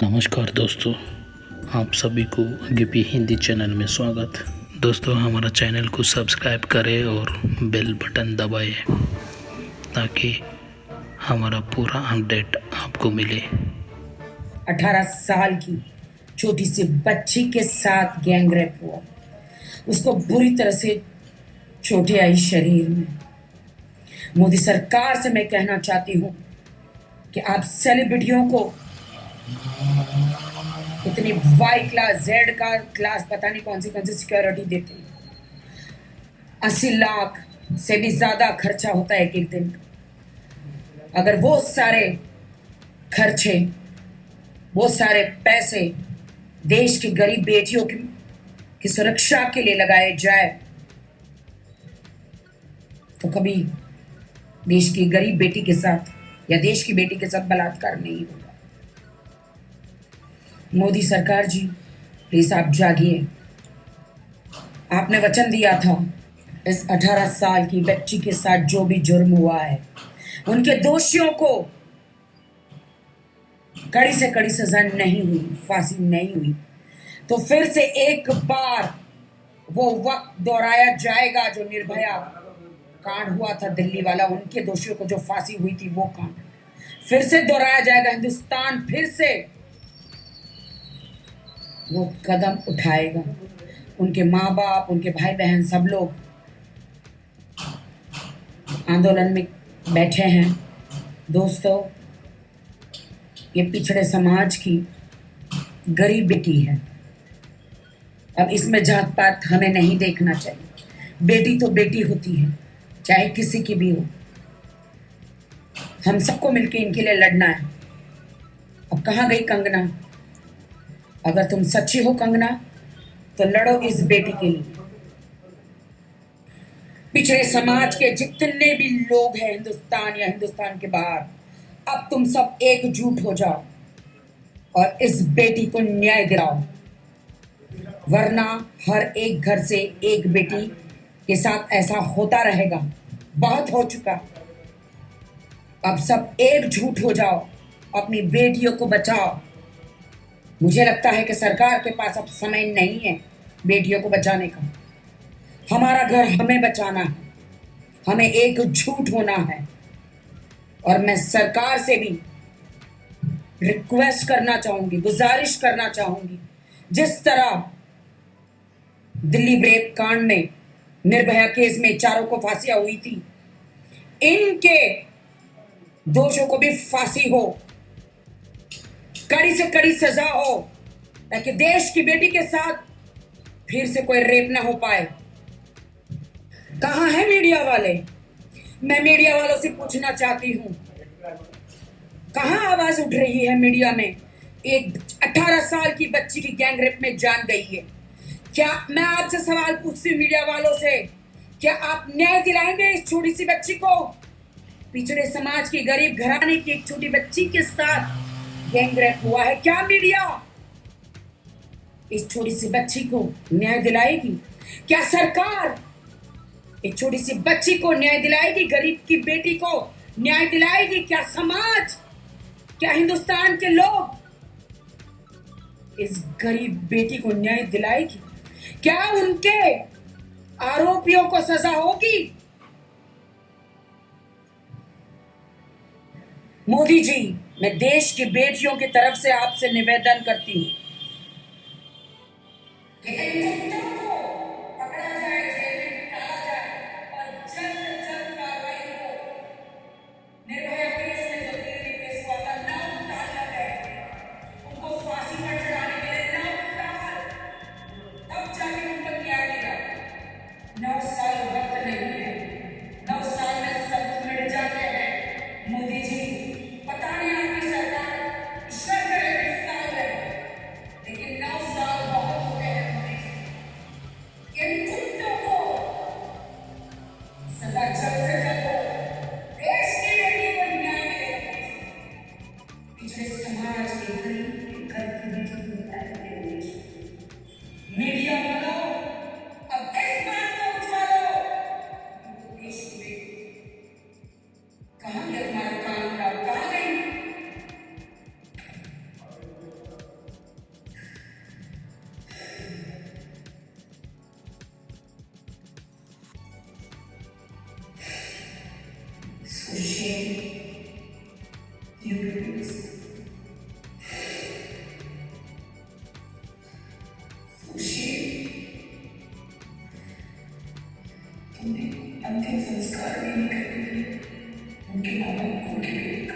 नमस्कार दोस्तों, आप सभी को गिपी हिंदी चैनल में स्वागत। दोस्तों, हमारा चैनल को सब्सक्राइब करें और बेल बटन दबाएं ताकि हमारा पूरा अपडेट आपको मिले। 18 साल की छोटी सी बच्ची के साथ गैंगरेप हुआ। उसको बुरी तरह से चोटें आई शरीर में। मोदी सरकार से मैं कहना चाहती हूँ कि आप सेलिब्रिटियों को इतनी वाई क्लास जेड का क्लास पता नहीं कौन सी सिक्योरिटी देते हैं। 80 लाख से भी ज्यादा खर्चा होता है एक एक दिन का। अगर वो सारे खर्चे, वो सारे पैसे देश की गरीब बेटियों की सुरक्षा के लिए लगाए जाए तो कभी देश की गरीब बेटी के साथ या देश की बेटी के साथ बलात्कार नहीं होगा। मोदी सरकार जी, प्लीज आप जागिए। आपने वचन दिया था इस 18 साल की बच्ची के साथ जो भी जुर्म हुआ है उनके दोषियों को कड़ी से कड़ी सजा नहीं हुई, फांसी नहीं हुई, तो फिर से एक बार वो वक्त दोहराया जाएगा जो निर्भया कांड हुआ था दिल्ली वाला। उनके दोषियों को जो फांसी हुई थी वो कांड फिर से दोहराया जाएगा। हिंदुस्तान फिर से वो कदम उठाएगा। उनके माँ बाप, उनके भाई बहन सब लोग आंदोलन में बैठे हैं। दोस्तों, ये पिछड़े समाज की गरीब बेटी है। अब इसमें जात पात हमें नहीं देखना चाहिए। बेटी तो बेटी होती है, चाहे किसी की भी हो। हम सबको मिलकर इनके लिए लड़ना है। अब कहाँ गई कंगना? अगर तुम सच्ची हो कंगना तो लड़ो इस बेटी के लिए। पिछड़े समाज के जितने भी लोग हैं हिंदुस्तान या हिंदुस्तान के बाहर, अब तुम सब एकजुट हो जाओ और इस बेटी को न्याय दिलाओ, वरना हर एक घर से एक बेटी के साथ ऐसा होता रहेगा। बहुत हो चुका। अब सब एकजुट हो जाओ, अपनी बेटियों को बचाओ। मुझे लगता है कि सरकार के पास अब समय नहीं है बेटियों को बचाने का। हमारा घर हमें बचाना है, हमें एकजुट होना है। और मैं सरकार से भी रिक्वेस्ट करना चाहूंगी, गुजारिश करना चाहूंगी, जिस तरह दिल्ली रेप कांड में, निर्भया केस में चारों को फांसियां हुई थी, इनके दोषों को भी फांसी हो, कड़ी से कड़ी सजा हो, ताकि देश की बेटी के साथ फिर से कोई रेप ना हो पाए। कहां है मीडिया वाले? मैं मीडिया वालों से पूछना चाहती हूं, कहां आवाज उठ रही है मीडिया में? एक 18 साल की बच्ची की गैंगरेप में जान गई है। क्या मैं आपसे सवाल पूछती हूं मीडिया वालों से, क्या आप न्याय दिलाएंगे इस छोटी सी बच्ची को? पिछड़े समाज की गरीब घराने की एक छोटी बच्ची के साथ गैंगरेप हुआ है। क्या मीडिया इस छोटी सी बच्ची को न्याय दिलाएगी? क्या सरकार एक छोटी सी बच्ची को न्याय दिलाएगी? गरीब की बेटी को न्याय दिलाएगी? क्या समाज, क्या हिंदुस्तान के लोग इस गरीब बेटी को न्याय दिलाएगी? क्या उनके आरोपियों को सजा होगी? मोदी जी, मैं देश की बेटियों की तरफ से आपसे निवेदन करती हूं कि इन कुत्तों को पकड़ा जाए, जेल में डाला जाए और जल्द से जल्द कार्रवाई हो। निर्भया केस में जो दिल्ली केस हुआ था, 9 साल लग गए उनको फांसी पर चढ़ाने के लिए। 9 साल, तब जाके उनको न्याय मिला। 9 साल वक्त नहीं है। 9 साल में सब मिट जाते हैं। मोदी जी, पता नहीं आपकी सरकार ईश्वर करे 20 साल लगे, लेकिन 9 साल बहुत होते हैं। मोदी जी, इन कुत्तों को सजा जल्द से जल्द हो। देश की बेटी को न्याय मिले। पिछड़े समाज के गरीब घर की बेटी को न्याय मिले। मीडिया वालों, अब इस बात को उठा लो। देश की बेटी कहां गया तुम्हारा कानून? कहां गई? अंतिम संस्कार भी नहीं करेंगे उनके माँ बाप को उनकी बेटी का।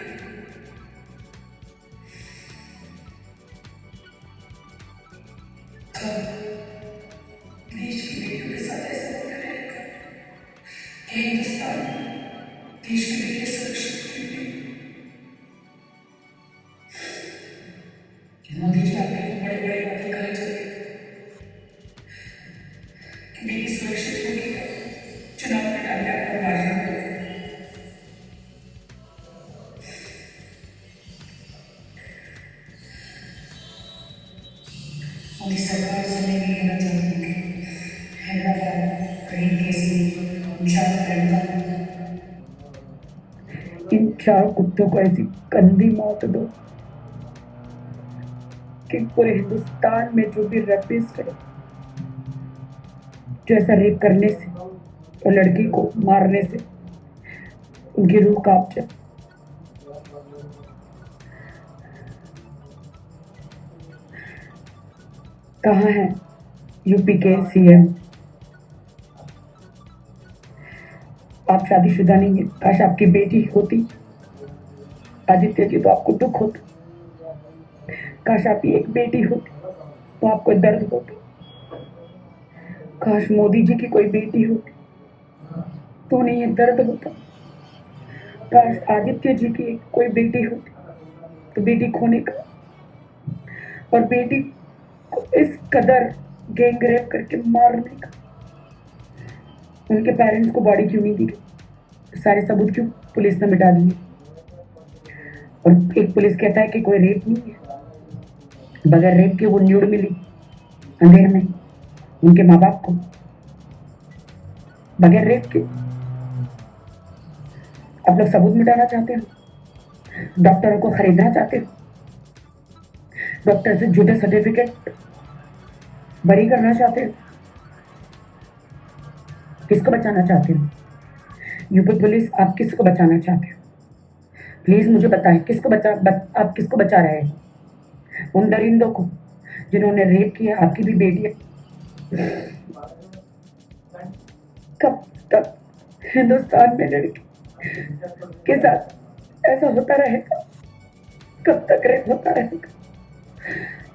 देश की बेटियों के साथ ऐसा होता रहेगा कि हिंदुस्तान देश की बेटियां सुरक्षित रहेंगी। मोदी जी आपके बड़े बड़े बातें कहे चले कि बेटी सुरक्षित होगी चुनाव में कामयाब और भाजपा मोदी सरकार से मैं भी कहना चाहती हूँ कि हैदराबाद रेप केस में इन 4 कुत्तों को ऐसी गंदी मौत दो कि पूरे हिंदुस्तान में जो भी रेपिस्ट है जो ऐसा रेप करने से और लड़की को मारने से उनकी रूह कांप जाए। कहाँ है यूपी के सीएम? आप शादीशुदा नहीं है, काश आपकी बेटी होती आदित्य जी तो आपको दुख होता, काश आपकी एक बेटी होती तो आपको दर्द होता, काश मोदी जी की कोई बेटी होती तो नहीं ये दर्द होता, काश आदित्य जी की कोई बेटी होती तो बेटी खोने का और बेटी को इस कदर गैंग रेप करके मारने का उनके पेरेंट्स को बॉडी क्यों नहीं दी गई? सारे सबूत क्यों पुलिस ने मिटा दिए? और एक पुलिस कहता है कि कोई रेप नहीं है, बगैर रेप के वो न्यूड मिली अंधेर में उनके माँ बाप को, बगैर रेप के। आप लोग सबूत मिटाना चाहते हो, डॉक्टरों को खरीदना चाहते हो, डॉक्टर से झूठे सर्टिफिकेट बरी करना चाहते हो, किसको बचाना चाहते हो? यूपी पुलिस आप किसको बचाना चाहते हो? प्लीज मुझे बताएं आप किसको बचा रहे हैं? उन दरिंदों को जिन्होंने रेप किया आपकी भी बेटी है। कब तक हिंदुस्तान में लड़की के साथ ऐसा होता रहेगा? कब तक रेप होता रहेगा?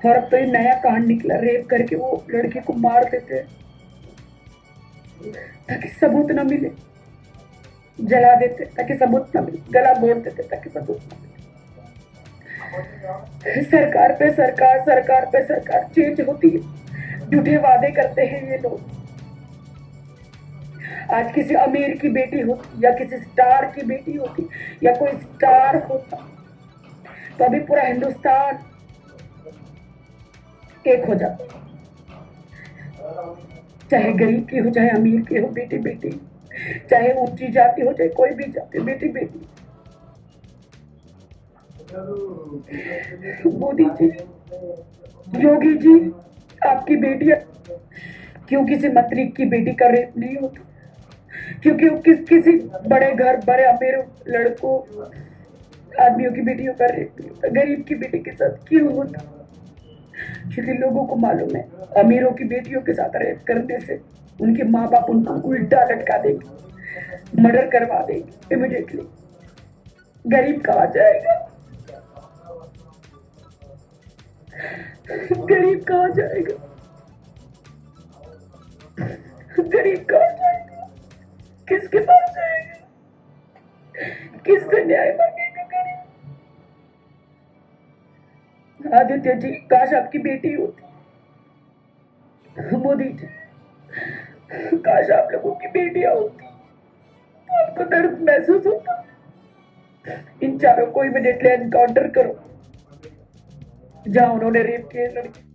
और अब तो ये नया कांड निकला, रेप करके वो लड़की को मार देते हैं ताकि सबूत न मिले, जला देते ताकि सबूत न मिले, गला मोड़ देते ताकि सबूत न मिले। सरकार पे सरकार चेंज होती है, झूठे वादे करते हैं ये लोग। आज किसी अमीर की बेटी होती या किसी स्टार की बेटी होती या कोई स्टार होता तो अभी पूरा हिंदुस्तान एक हो जाता, चाहे गरीब की हो चाहे अमीर की हो, बेटी बेटी, चाहे ऊंची जाति हो चाहे कोई भी जाति, बेटी बेटी। मोदी जी, योगी जी, आपकी बेटियां क्यों किसी मंत्री की बेटी का रेप नहीं होता? क्योंकि किसी बड़े घर बड़े अमीर लड़कों आदमियों की बेटियों का रेप नहीं होता, गरीब की बेटी के साथ क्यों होता? क्योंकि लोगों को मालूम है अमीरों की बेटियों के साथ रेप करने से उनके माँ बाप उनको उल्टा लटका देंगे, मर्डर करवा देंगे इमीडिएटली। गरीब कहाँ जाएगा? गरीब कहाँ जाएगा? गरीब कहाँ जाएगा? किसके पास जाएगा? किससे न्याय मांगेगा गरीब? आदित्य जी, काश आपकी बेटी होती। मोदी जी, काश आप लोगों की बेटियां होती, आपको दर्द महसूस होता। इन चारों को इमीडिएटली एनकाउंटर करो जहां उन्होंने रेप किए लड़की।